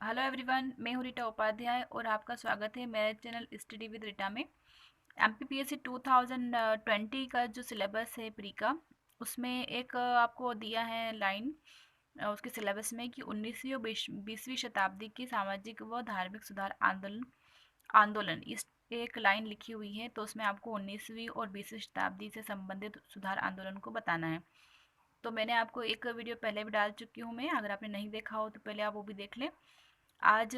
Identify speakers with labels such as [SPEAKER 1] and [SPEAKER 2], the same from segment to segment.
[SPEAKER 1] Hello everyone, मैं हूँ रीटा उपाध्याय और आपका स्वागत है मेरे चैनल स्टडी विद रीटा में। एमपीपीएससी 2020 का जो सिलेबस है प्री का, उसमें एक आपको दिया है लाइन उसके सिलेबस में कि 19वीं और 20वीं शताब्दी की सामाजिक व धार्मिक सुधार आंदोलन आंदोलन इस एक लाइन लिखी हुई है। तो उसमें आपको 19वीं और 20वीं शताब्दी से संबंधित सुधार आंदोलन को बताना है। तो मैंने आपको एक वीडियो पहले भी डाल चुकी हूँ मैं, अगर आपने नहीं देखा हो तो पहले आप वो भी देख लें। आज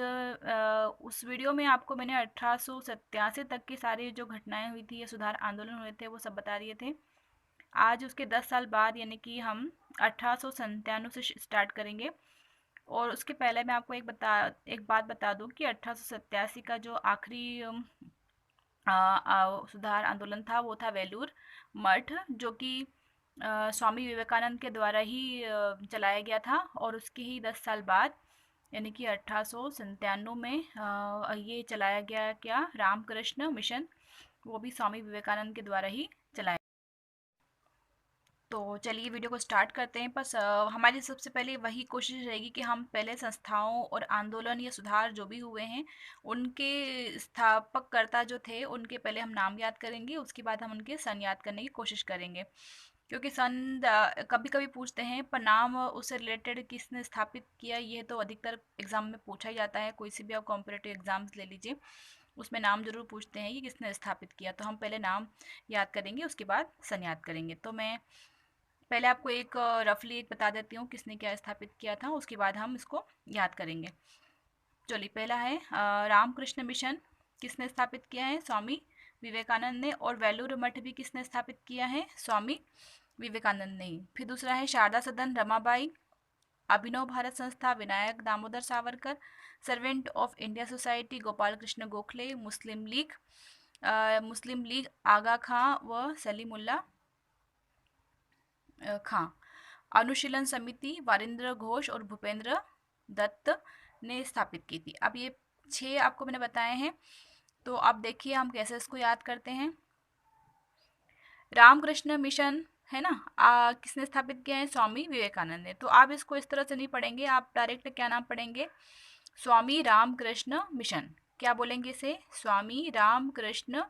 [SPEAKER 1] उस वीडियो में आपको मैंने 1887 तक की सारी जो घटनाएं हुई थी या सुधार आंदोलन हुए थे वो सब बता दिए थे। आज उसके 10 साल बाद यानी कि हम 1897 से स्टार्ट करेंगे। और उसके पहले मैं आपको एक बात बता दूं कि 1887 का जो आखिरी सुधार आंदोलन था वो था वेलूर मठ, जो कि स्वामी विवेकानंद के द्वारा ही चलाया गया था। और उसके ही 10 साल बाद यानी कि 1897 में ये चलाया गया क्या रामकृष्ण मिशन, वो भी स्वामी विवेकानंद के द्वारा ही चलाया। तो चलिए वीडियो को स्टार्ट करते हैं। बस हमारी सबसे पहले वही कोशिश रहेगी कि हम पहले संस्थाओं और आंदोलन या सुधार जो भी हुए हैं उनके स्थापककर्ता जो थे उनके पहले हम नाम याद करेंगे, उसके बाद हम उनके सन याद करने की कोशिश करेंगे। क्योंकि सन कभी कभी पूछते हैं पर नाम उससे रिलेटेड किसने स्थापित किया ये तो अधिकतर एग्जाम में पूछा ही जाता है। कोई सी भी आप कॉम्पिटेटिव एग्जाम्स ले लीजिए, उसमें नाम जरूर पूछते हैं कि किसने स्थापित किया। तो हम पहले नाम याद करेंगे, उसके बाद सन याद करेंगे। तो मैं पहले आपको एक रफली एक बता देती हूँ किसने क्या स्थापित किया था, उसके बाद हम इसको याद करेंगे। चलिए, पहला है रामकृष्ण मिशन। किसने स्थापित किया है? स्वामी विवेकानंद ने। और वेलूर मठ भी किसने स्थापित किया है? स्वामी विवेकानंद ने ही। फिर दूसरा है शारदा सदन, Ramabai. Abhinav Bharat Sanstha, Vinayak Damodar Savarkar. Servant of India society, Gopal Krishna Gokhale. Muslim league Aga Khan व सलीमुल्ला खां। अनुशीलन समिति, वारिंद्र घोष और भूपेंद्र दत्त ने स्थापित की थी। अब ये 6 आपको मैंने बताए हैं। तो अब देखिए हम कैसे इसको याद करते हैं। रामकृष्ण मिशन है ना, किसने स्थापित किया है? स्वामी विवेकानंद ने। तो आप इसको इस तरह से नहीं पढ़ेंगे, आप डायरेक्ट क्या नाम पढ़ेंगे? स्वामी रामकृष्ण मिशन। क्या बोलेंगे इसे? स्वामी रामकृष्ण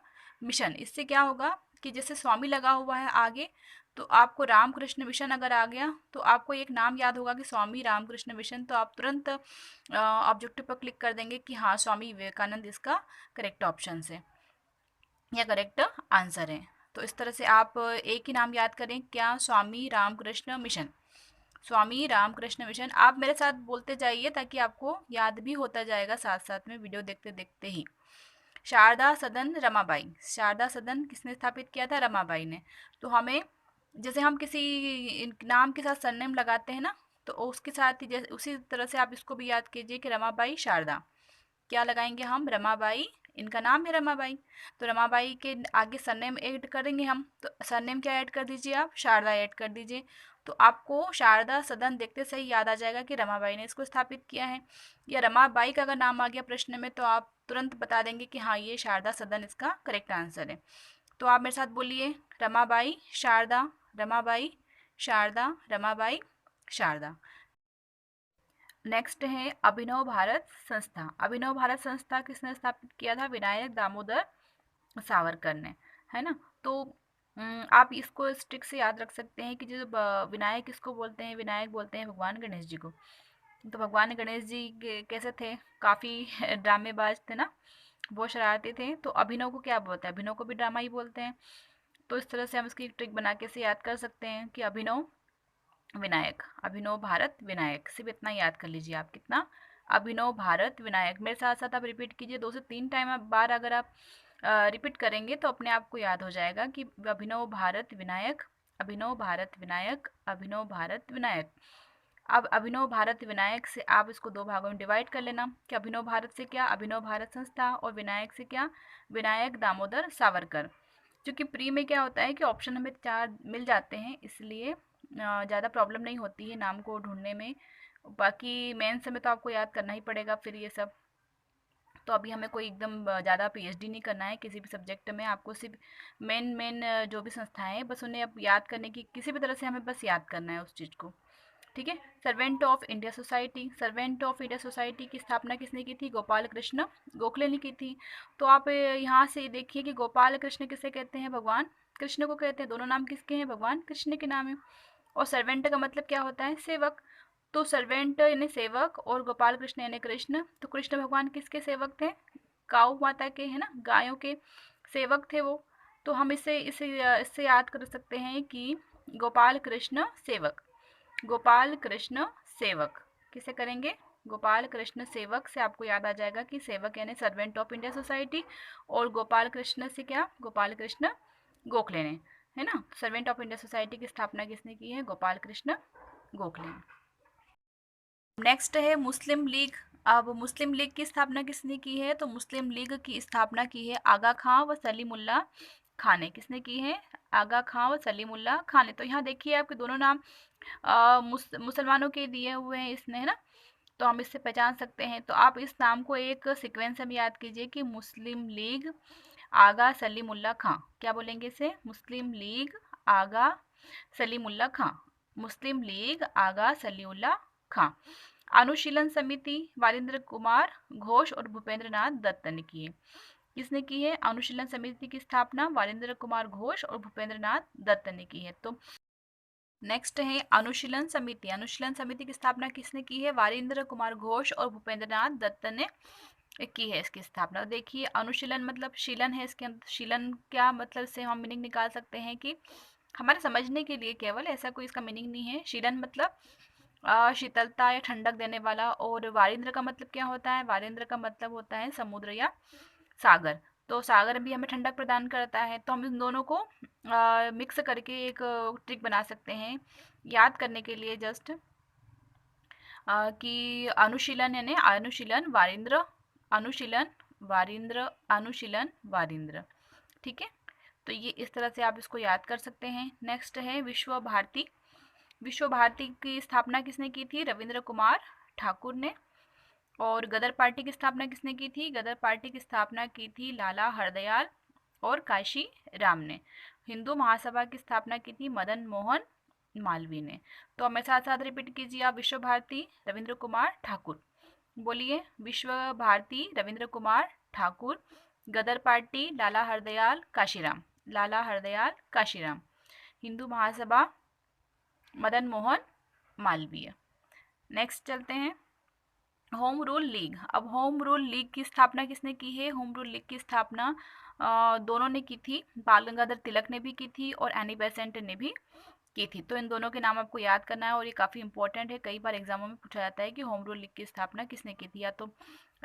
[SPEAKER 1] मिशन। इससे क्या होगा कि जैसे स्वामी लगा हुआ है आगे, तो आपको रामकृष्ण मिशन अगर आ गया तो आपको एक नाम याद होगा कि स्वामी रामकृष्ण मिशन, तो आप तुरंत ऑब्जेक्टिव पर क्लिक कर देंगे कि हाँ, स्वामी विवेकानंद इसका करेक्ट ऑप्शन है या करेक्ट आंसर है। तो इस तरह से आप एक ही नाम याद करें, क्या? स्वामी रामकृष्ण मिशन। स्वामी रामकृष्ण मिशन। आप मेरे साथ बोलते जाइए ताकि आपको याद भी होता जाएगा साथ साथ में वीडियो देखते देखते ही। शारदा सदन, रमाबाई। शारदा सदन किसने स्थापित किया था? रमाबाई ने। तो हमें जैसे हम किसी नाम के साथ सरनेम लगाते हैं ना, तो उसके साथ ही जैसे उसी तरह से आप इसको भी याद कीजिए कि रमाबाई शारदा। क्या लगाएंगे हम? रमाबाई, इनका नाम है रमाबाई, तो रमाबाई के आगे सरनेम ऐड करेंगे हम। तो सरनेम क्या ऐड कर दीजिए आप? शारदा ऐड कर दीजिए। तो आपको शारदा सदन देखते सही याद आ जाएगा कि रमाबाई ने इसको स्थापित किया है। या रमाबाई का अगर नाम आ गया प्रश्न में तो आप तुरंत बता देंगे कि हाँ, ये शारदा सदन इसका करेक्ट आंसर है। तो आप मेरे साथ बोलिए, रमाबाई शारदा, रमाबाई शारदा, रमाबाई शारदा। नेक्स्ट है अभिनव भारत संस्था। अभिनव भारत संस्था किसने स्थापित किया था? विनायक दामोदर सावरकर ने, है ना। तो आप इसको इस ट्रिक से याद रख सकते हैं कि जो विनायक किसको बोलते हैं? विनायक बोलते हैं भगवान गणेश जी को। तो भगवान गणेश जी कैसे थे? काफ़ी ड्रामेबाज थे ना, बहुत शरारती थे। तो अभिनव को क्या बोलते हैं? अभिनव को भी ड्रामा ही बोलते हैं। तो इस तरह से हम इसकी एक ट्रिक बना के से याद कर सकते हैं कि अभिनव विनायक, अभिनव भारत विनायक। सिर्फ इतना याद कर लीजिए आप। कितना? अभिनव भारत विनायक। मेरे साथ साथ आप रिपीट कीजिए, 2 से 3 टाइम आप बार अगर आप रिपीट करेंगे तो अपने आप को याद हो जाएगा कि अभिनव भारत विनायक, अभिनव भारत विनायक, अभिनव भारत विनायक। अब अभिनव भारत विनायक से आप इसको 2 भागों में डिवाइड कर लेना कि अभिनव भारत से क्या? अभिनव भारत संस्था। और विनायक से क्या? विनायक दामोदर सावरकर। क्योंकि प्री में क्या होता है कि ऑप्शन हमें 4 मिल जाते हैं, इसलिए ज़्यादा प्रॉब्लम नहीं होती है नाम को ढूंढने में। बाकी मेंस में तो आपको याद करना ही पड़ेगा फिर ये सब। तो अभी हमें कोई एकदम ज़्यादा पीएचडी नहीं करना है किसी भी सब्जेक्ट में। आपको सिर्फ मेन मेन जो भी संस्थाएं हैं बस उन्हें अब याद करने की, किसी भी तरह से हमें बस याद करना है उस चीज़ को। ठीक है। Servant of India society, servant of India society की स्थापना किसने की थी? गोपाल कृष्ण गोखले ने की थी। तो आप यहाँ से देखिए कि गोपाल कृष्ण किसे कहते हैं? भगवान कृष्ण को कहते हैं। दोनों नाम किसके हैं? भगवान कृष्ण के नाम है। और सर्वेंट का मतलब क्या होता है? सेवक। तो सर्वेंट यानी सेवक और गोपाल कृष्ण यानी कृष्ण। तो कृष्ण भगवान किसके सेवक थे? गौ माता के, है ना, गायों के सेवक थे वो। तो हम इसे इसे इससे याद कर सकते हैं कि गोपाल कृष्ण सेवक, गोपाल कृष्ण सेवक किसे करेंगे? गोपाल कृष्ण सेवक से आपको याद आ जाएगा कि सेवक यानी सर्वेंट ऑफ इंडिया सोसाइटी, और गोपाल कृष्ण से क्या? गोपाल कृष्ण गोखले ने, है ना। सर्वेंट ऑफ इंडिया सोसाइटी की स्थापना किसने की है? गोपाल कृष्ण गोखले ने। नेक्स्ट है मुस्लिम लीग। अब मुस्लिम लीग की स्थापना किसने की है? तो मुस्लिम लीग की स्थापना की है आगा खां व सलीमुल्लाह खान ने। किसने की है? आगा खां व सलीमुल्लाह खान ने। तो यहाँ देखिए आपके दोनों नाम मुसलमानों के दिए हुए हैं इसने, है ना। तो हम इससे पहचान सकते हैं। तो आप इस नाम को एक सीक्वेंस में याद कीजिए कि मुस्लिम लीग आगा सलीमुल्लाह खां। क्या बोलेंगे इसे? मुस्लिम लीग आगा सलीमुल्लाह खां, मुस्लिम लीग आगा सलीमुल्लाह खां। अनुशीलन समिति वारिंद्र कुमार घोष और भूपेंद्र नाथ दत्त ने की है। किसने की है? अनुशीलन समिति की स्थापना वारिंद्र कुमार घोष और भूपेंद्र नाथ दत्त ने की है। तो नेक्स्ट है अनुशीलन समिति। अनुशीलन समिति की स्थापना किसने की है? वारिंद्र कुमार घोष और भूपेंद्र नाथ दत्त ने की है इसकी स्थापना। देखिए अनुशीलन मतलब शीलन है, इसके अंदर शीलन क्या मतलब से हम मीनिंग निकाल सकते हैं कि हमारे समझने के लिए केवल, ऐसा कोई इसका मीनिंग नहीं है। शीलन मतलब शीतलता या ठंडक देने वाला। और वारिंद्र का मतलब क्या होता है? वारिंद्र का मतलब होता है समुद्र या सागर। तो सागर भी हमें ठंडक प्रदान करता है। तो हम इन दोनों को मिक्स करके एक ट्रिक बना सकते हैं याद करने के लिए, जस्ट कि अनुशीलन यानी अनुशीलन वारिंद्र, अनुशीलन वारिंद्र, अनुशीलन वारिंद्र। ठीक है। तो ये इस तरह से आप इसको याद कर सकते हैं। नेक्स्ट है विश्व भारती। विश्व भारती की स्थापना किसने की थी? रविंद्र कुमार ठाकुर ने। और गदर पार्टी की स्थापना किसने की थी? गदर पार्टी की स्थापना की थी लाला हरदयाल और काशी राम ने। हिंदू महासभा की स्थापना की थी मदन मोहन मालवीय ने। तो हमें साथ साथ रिपीट कीजिए आप। विश्व भारती रविंद्र कुमार ठाकुर, बोलिए। विश्व भारती रविंद्र कुमार ठाकुर, गदर पार्टी लाला हरदयाल काशीराम, लाला हरदयाल काशीराम, हिंदू महासभा मदन मोहन मालवीय। नेक्स्ट चलते हैं होम रूल लीग। अब होम रूल लीग की स्थापना किसने की है? होम रूल लीग की स्थापना दोनों ने की थी। बाल गंगाधर तिलक ने भी की थी और एनी बेसेंट ने भी की थी। तो इन दोनों के नाम आपको याद करना है और ये काफ़ी इंपॉर्टेंट है। कई बार एग्जामों में पूछा जाता है कि होम रूल लीग की स्थापना किसने की थी। या तो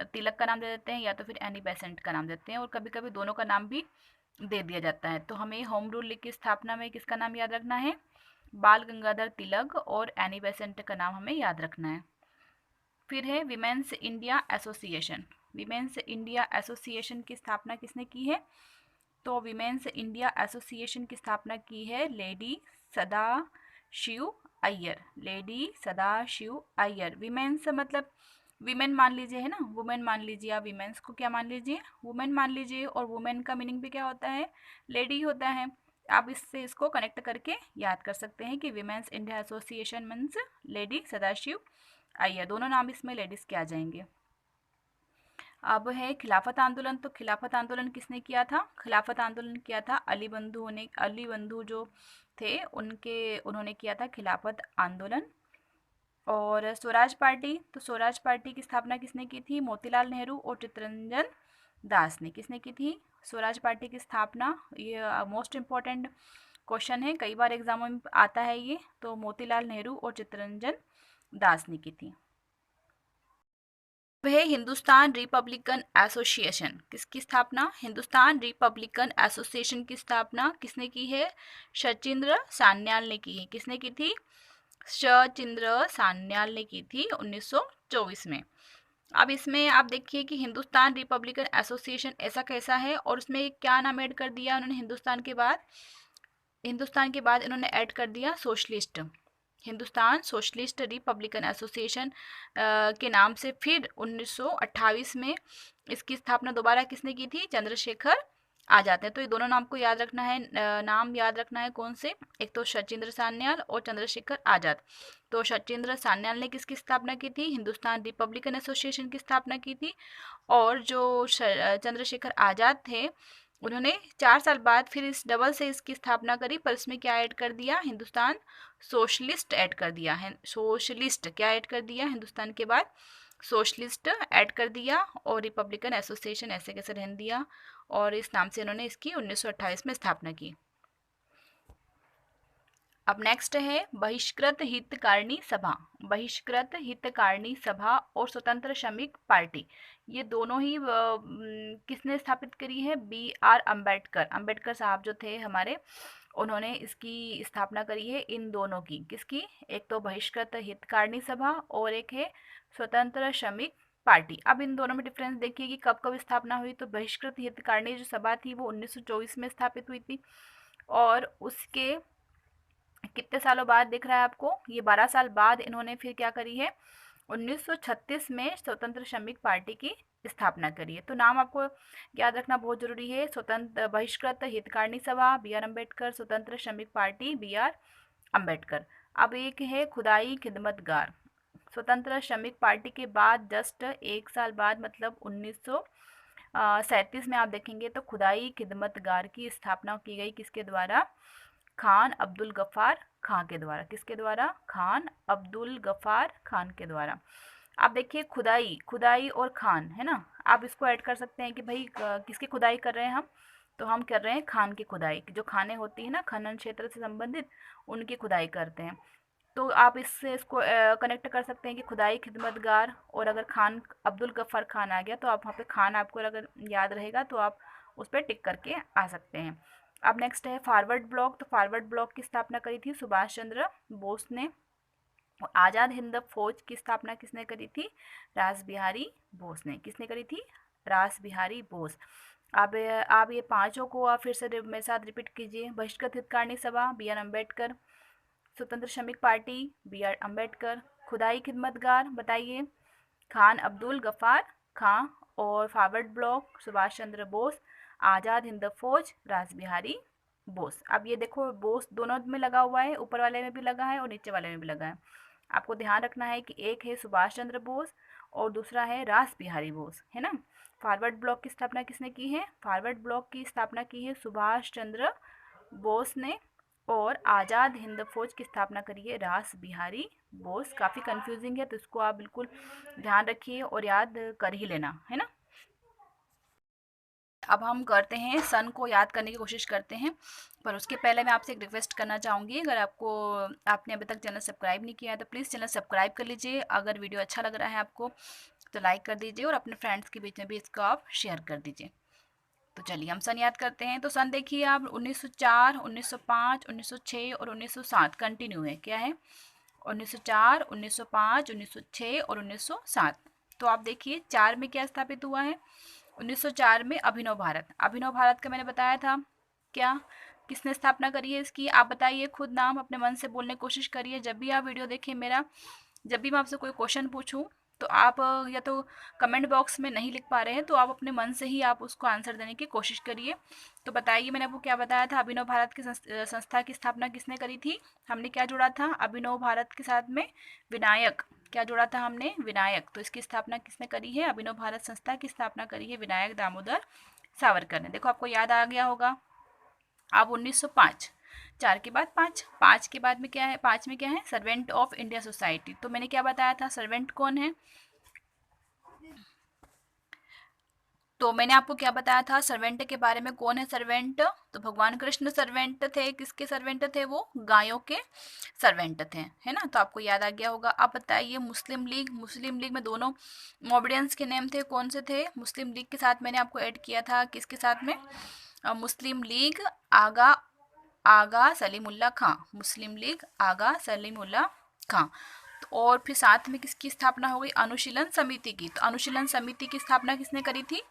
[SPEAKER 1] तिलक का नाम दे देते हैं या तो फिर एनी बेसेंट का नाम देते हैं, और कभी कभी दोनों का नाम भी दे दिया जाता है। तो हमें होम रूल लीग की स्थापना में किसका नाम याद रखना है? बाल गंगाधर तिलक और एनी बेसेंट का नाम हमें याद रखना है। फिर है women's India association. Women's India association की स्थापना किसने की है? तो विमेंस इंडिया एसोसिएशन की स्थापना की है lady Sadashiv Iyer, lady Sadashiv Iyer. Women's मतलब विमेन मान लीजिए, है ना, वुमेन मान लीजिए। आप विमेंस को क्या मान लीजिए? वुमेन मान लीजिए। और वुमेन का मीनिंग भी क्या होता है? लेडी होता है। आप इससे इसको कनेक्ट करके याद कर सकते हैं कि women's India association means lady Sadashiv Iyer. दोनों नाम इसमें लेडीज के आ जाएंगे। अब है खिलाफत आंदोलन। तो खिलाफत आंदोलन किसने किया था? खिलाफत आंदोलन किया था अली बंधु ने। अली बंधु जो थे उन्होंने किया था खिलाफत आंदोलन। और स्वराज पार्टी। तो स्वराज पार्टी की स्थापना किसने की थी? मोतीलाल नेहरू और चित्तरंजन दास ने। किसने की थी स्वराज पार्टी की स्थापना? ये मोस्ट इम्पॉर्टेंट क्वेश्चन है, कई बार एग्जामों में आता है ये। तो मोतीलाल नेहरू और चित्तरंजन दास ने की थी। वह हिंदुस्तान रिपब्लिकन एसोसिएशन, किसकी स्थापना? हिंदुस्तान रिपब्लिकन एसोसिएशन की स्थापना किसने की है? सचिंद्र सान्याल ने की है। किसने की थी? सचिंद्र सान्याल ने की थी 1924 में। अब इसमें आप देखिए कि हिंदुस्तान रिपब्लिकन एसोसिएशन ऐसा कैसा है, और उसमें क्या नाम ऐड कर दिया उन्होंने? हिंदुस्तान के बाद इन्होंने ऐड कर दिया socialist. Hindustan socialist Republican association के नाम से फिर 1928 में इसकी स्थापना दोबारा किसने की थी? चंद्रशेखर आ जाते हैं। तो ये दोनों नाम को याद रखना है, नाम याद रखना है कौन से, एक तो सचिंद्र सान्याल और चंद्रशेखर आज़ाद। तो सचिंद्र सान्याल ने किसकी स्थापना की थी, हिंदुस्तान रिपब्लिकन एसोसिएशन की स्थापना की थी। और जो चंद्रशेखर आज़ाद थे उन्होंने 4 साल बाद फिर इस डबल से इसकी स्थापना करी, पर इसमें क्या ऐड कर दिया, हिंदुस्तान सोशलिस्ट ऐड कर दिया है। सोशलिस्ट क्या ऐड कर दिया, हिंदुस्तान के बाद सोशलिस्ट ऐड कर दिया, और रिपब्लिकन एसोसिएशन ऐसे कैसे रहने दिया, और इस नाम से इन्होंने इसकी 1928 में स्थापना की। अब नेक्स्ट है बहिष्कृत हितकारिणी सभा। बहिष्कृत हितकारिणी सभा और स्वतंत्र श्रमिक पार्टी, ये दोनों ही किसने स्थापित करी है, BR अम्बेडकर। अम्बेडकर साहब जो थे हमारे, उन्होंने इसकी स्थापना करी है, इन दोनों की, किसकी, एक तो बहिष्कृत हितकारिणी सभा और एक है स्वतंत्र श्रमिक पार्टी। अब इन दोनों में डिफरेंस देखिए कि कब कब स्थापना हुई। तो बहिष्कृत हितकारिणी जो सभा थी वो 1924 में स्थापित हुई थी, और उसके कितने सालों बाद दिख रहा है आपको, ये 12 साल बाद इन्होंने फिर क्या करी है, 1936 में स्वतंत्र श्रमिक पार्टी की स्थापना करी है। तो नाम आपको याद रखना बहुत जरूरी है, स्वतंत्र बहिष्कृत हितकारिणी सभा BR अम्बेडकर, स्वतंत्र श्रमिक पार्टी BR अम्बेडकर। अब एक है खुदाई खिदमतगार। स्वतंत्र श्रमिक पार्टी के बाद जस्ट 1 साल बाद, मतलब 1937 में आप देखेंगे तो खुदाई खिदमतगार की स्थापना की गई, किसके द्वारा, खान अब्दुल गफ्फार खां के द्वारा। किसके द्वारा, खान अब्दुल गफ्फार खान के द्वारा। आप देखिए खुदाई, खुदाई और खान है ना, आप इसको ऐड कर सकते हैं कि भाई किसकी खुदाई कर रहे हैं हम, तो हम कर रहे हैं खान की खुदाई। जो खानें होती हैं ना खनन क्षेत्र से संबंधित, उनकी खुदाई करते हैं। तो आप इससे इसको कनेक्ट कर सकते हैं कि खुदाई खिदमतगार, और अगर खान अब्दुल गफ्फार खान आ गया तो आप वहाँ पे खान आपको अगर याद रहेगा तो आप उस पर टिक करके आ सकते हैं। अब नेक्स्ट है फॉरवर्ड ब्लॉक। तो फॉरवर्ड ब्लॉक की स्थापना करी थी सुभाष चंद्र बोस ने। आज़ाद हिंद फौज की स्थापना किसने करी थी, रास बिहारी बोस ने। किसने करी थी, रास बिहारी बोस। अब आप ये पांचों को आप फिर से मेरे साथ रिपीट कीजिए। बहिष्कृत हितकारिणी सभा BR अम्बेडकर, स्वतंत्र श्रमिक पार्टी BR अम्बेडकर, खुदाई खिदमतगार बताइए, खान अब्दुल गफ्फार खां, और फॉरवर्ड ब्लॉक सुभाष चंद्र बोस, आज़ाद हिंद फौज रास बिहारी बोस। अब ये देखो बोस दोनों में लगा हुआ है, ऊपर वाले में भी लगा है और नीचे वाले में भी लगा है। आपको ध्यान रखना है कि एक है सुभाष चंद्र बोस और दूसरा है रास बिहारी बोस, है ना। फॉरवर्ड ब्लॉक की स्थापना किसने की है, फॉरवर्ड ब्लॉक की स्थापना की है सुभाष चंद्र बोस ने, और आज़ाद हिंद फौज की स्थापना करी है रास बिहारी बोस। काफ़ी कंफ्यूजिंग है तो इसको आप बिल्कुल ध्यान रखिए और याद कर ही लेना, है ना। अब हम करते हैं सन को याद करने की कोशिश करते हैं, पर उसके पहले मैं आपसे एक रिक्वेस्ट करना चाहूँगी। अगर आपने अभी तक चैनल सब्सक्राइब नहीं किया है तो प्लीज़ चैनल सब्सक्राइब कर लीजिए। अगर वीडियो अच्छा लग रहा है आपको तो लाइक कर दीजिए, और अपने फ्रेंड्स के बीच में भी इसको आप शेयर कर दीजिए। तो चलिए हम सन याद करते हैं। तो सन देखिए आप 1904, 1905, 1906 और 1907 कंटिन्यू है। क्या है, 1904, 1905, 1906 और 1907। तो आप देखिए 4 में क्या स्थापित हुआ है, 1904 में अभिनव भारत। अभिनव भारत का मैंने बताया था क्या, किसने स्थापना करी है इसकी, आप बताइए खुद नाम अपने मन से बोलने की कोशिश करिए। जब भी आप वीडियो देखें मेरा, जब भी मैं आपसे कोई क्वेश्चन पूछूं तो आप या तो कमेंट बॉक्स में नहीं लिख पा रहे हैं तो आप अपने मन से ही आप उसको आंसर देने की कोशिश करिए। तो बताइए मैंने आपको क्या बताया था, अभिनव भारत की संस्था की स्थापना किसने करी थी, हमने क्या जोड़ा था अभिनव भारत के साथ में, विनायक। क्या जोड़ा था हमने, विनायक। तो इसकी स्थापना किसने करी है, अभिनव भारत संस्था की स्थापना करी है विनायक दामोदर सावरकर ने। देखो आपको याद आ गया होगा। अब 1905, 4 के बाद 5, 5 के बाद में क्या है, 5 में क्या है, सर्वेंट ऑफ इंडिया सोसाइटी। तो मैंने क्या बताया था, सर्वेंट कौन है, तो मैंने आपको क्या बताया था सर्वेंट के बारे में, कौन है सर्वेंट, तो भगवान कृष्ण सर्वेंट थे। किसके सर्वेंट थे वो, गायों के सर्वेंट थे, है ना। तो आपको याद आ गया होगा। अब बताइए मुस्लिम लीग। मुस्लिम लीग में दोनों मोमेडियंस के नेम थे, कौन से थे, मुस्लिम लीग के साथ मैंने आपको ऐड किया था, किसके साथ में, मुस्लिम लीग आगा सलीमुल्लाह खां, मुस्लिम लीग आगा सलीमुल्लाह खां। और फिर साथ में किसकी स्थापना हो गई, अनुशीलन समिति की। तो अनुशीलन समिति की स्थापना किसने करी थी,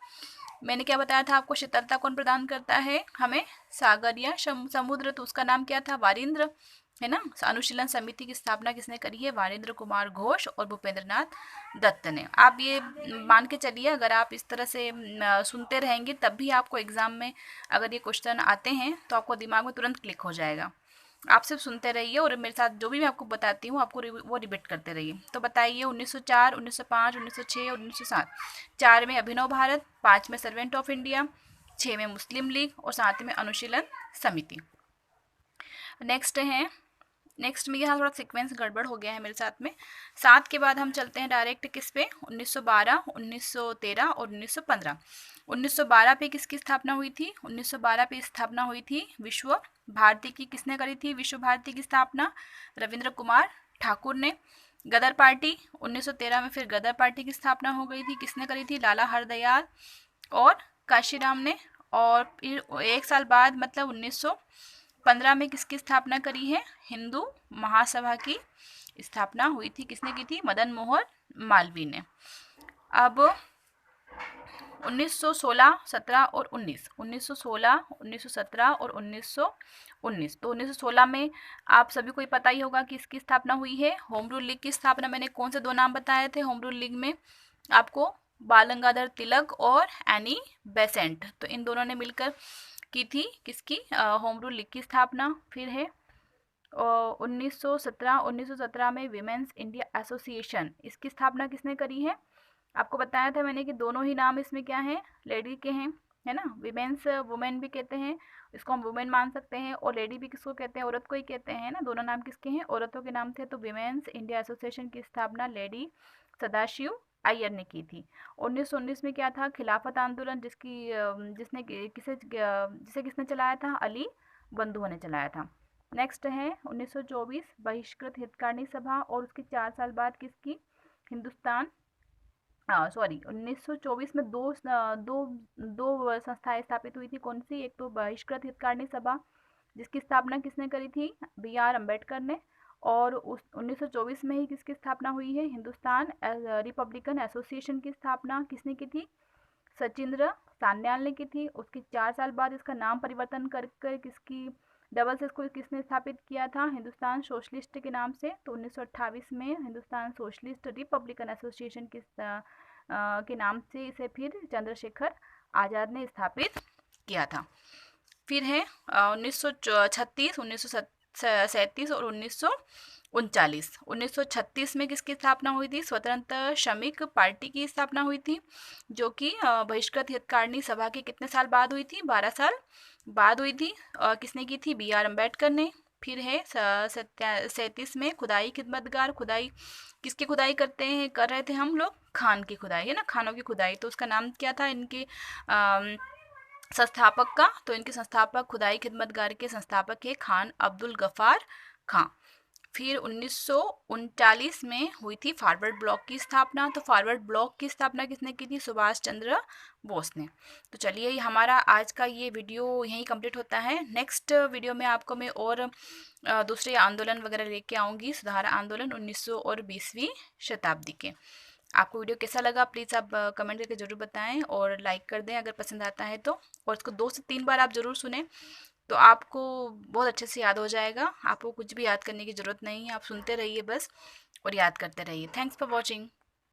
[SPEAKER 1] मैंने क्या बताया था आपको, शीतलता कौन प्रदान करता है हमें, सागर या समुद्र। तो उसका नाम क्या था, वारिंद्र, है ना। अनुशीलन समिति की स्थापना किसने करी है? वाणिज्य कुमार घोष और भूपेंद्र नाथ दत्त ने। आप ये मान के चलिए, अगर आप इस तरह से सुनते रहेंगे तब भी आपको एग्जाम में अगर ये क्वेश्चन आते हैं तो आपको दिमाग में तुरंत क्लिक हो जाएगा। आप सिर्फ सुनते रहिए और मेरे साथ जो भी मैं आपको बताती हूँ आपको वो रिपीट करते रहिए। तो बताइए, 1904, 1905, 1906 और 1907। 4 में अभिनव भारत, 5 में सर्वेंट ऑफ इंडिया, 6 में मुस्लिम लीग और 7 में अनुशीलन समिति। नेक्स्ट में यहाँ थोड़ा सीक्वेंस गड़बड़ हो गया है मेरे साथ में। 7 के बाद हम चलते हैं डायरेक्ट किस पे? 1912, 1913 और 1915। 1912 पे किसकी स्थापना हुई थी? 1912 पे स्थापना हुई थी विश्व भारती की। किसने करी थी विश्व भारती की स्थापना? रविंद्र कुमार ठाकुर ने। गदर पार्टी 1913 में फिर गदर पार्टी की स्थापना हो गई थी। किसने करी थी? लाला हरदयाल और काशीराम ने। और फिर एक साल बाद मतलब 1915 में किसकी स्थापना करी है? हिंदू महासभा की स्थापना हुई थी। किसने की थी? मदन मोहन मालवीय ने। अब 1916, 17 और 19, 1916, 1917 और 1919। तो 1916 में आप सभी को पता ही होगा कि इसकी स्थापना हुई है होम रूल लीग की स्थापना। मैंने कौन से 2 नाम बताए थे होम रूल लीग में आपको? बाल गंगाधर तिलक और एनी बेसेंट। तो इन दोनों ने मिलकर की थी किसकी? होम रूल लीग की स्थापना। फिर है 1917 में विमेंस इंडिया एसोसिएशन, इसकी स्थापना किसने करी है? आपको बताया था मैंने कि दोनों ही नाम इसमें क्या है? लेडी के हैं, है ना। विमेंस वुमेन भी कहते हैं, इसको हम वुमेन मान सकते हैं, और लेडी भी किसको कहते हैं? औरत को ही कहते हैं ना। दोनों नाम किसके हैं? औरतों के नाम थे। तो विमेंस इंडिया एसोसिएशन की स्थापना लेडी सदाशिव अय्यर ने की थी। 1919 में क्या था? खिलाफत आंदोलन, जिसे किसने चलाया था? अली बंधुओं ने चलाया था। नेक्स्ट है 1924 बहिष्कृत हितकारिणी सभा, और उसके 4 साल बाद किसकी? 1924 में दो संस्थाएं स्थापित हुई थी। कौन सी? एक तो बहिष्कृत हितकारिणी सभा, जिसकी स्थापना किसने करी थी? BR अम्बेडकर ने। और उस 1924 में ही किसकी स्थापना हुई है? हिंदुस्तान रिपब्लिकन एसोसिएशन की स्थापना किसने की थी? सचिंद्र सान्याल ने की थी। उसके 4 साल बाद इसका नाम परिवर्तन करके किसकी डबल से इसको किसने स्थापित किया था? हिंदुस्तान सोशलिस्ट के नाम से। तो 1928 में हिंदुस्तान सोशलिस्ट रिपब्लिकन एसोसिएशन के नाम से इसे फिर चंद्रशेखर आज़ाद ने स्थापित किया था। फिर है 1936, 1937 और 1939। 1936 में किसकी स्थापना हुई थी? स्वतंत्र श्रमिक पार्टी की स्थापना हुई थी, जो कि बहिष्कृत हितकारिणी सभा के कितने साल बाद हुई थी? 12 साल बाद हुई थी। किसने की थी? BR अम्बेडकर ने। फिर है 37 में खुदाई खिदमतगार। खुदाई किसकी खुदाई कर रहे थे हम लोग? खान की खुदाई, है ना, खानों की खुदाई। तो उसका नाम क्या था इनके संस्थापक का? तो इनके संस्थापक, खुदाई खिदमतगार के संस्थापक है खान अब्दुल गफ्फार खां। फिर 1939 में हुई थी फॉरवर्ड ब्लॉक की स्थापना। तो फॉरवर्ड ब्लॉक की स्थापना किसने की थी? सुभाष चंद्र बोस ने। तो चलिए, हमारा आज का ये वीडियो यहीं कंप्लीट होता है। नेक्स्ट वीडियो में आपको मैं और दूसरे आंदोलन वगैरह लेके आऊँगी, सुधार आंदोलन 1900 और 20वीं शताब्दी के। आपको वीडियो कैसा लगा प्लीज़ आप कमेंट करके ज़रूर बताएं, और लाइक कर दें अगर पसंद आता है तो। और इसको 2 से 3 बार आप ज़रूर सुने, तो आपको बहुत अच्छे से याद हो जाएगा। आपको कुछ भी याद करने की ज़रूरत नहीं है, आप सुनते रहिए बस और याद करते रहिए। Thanks for watching.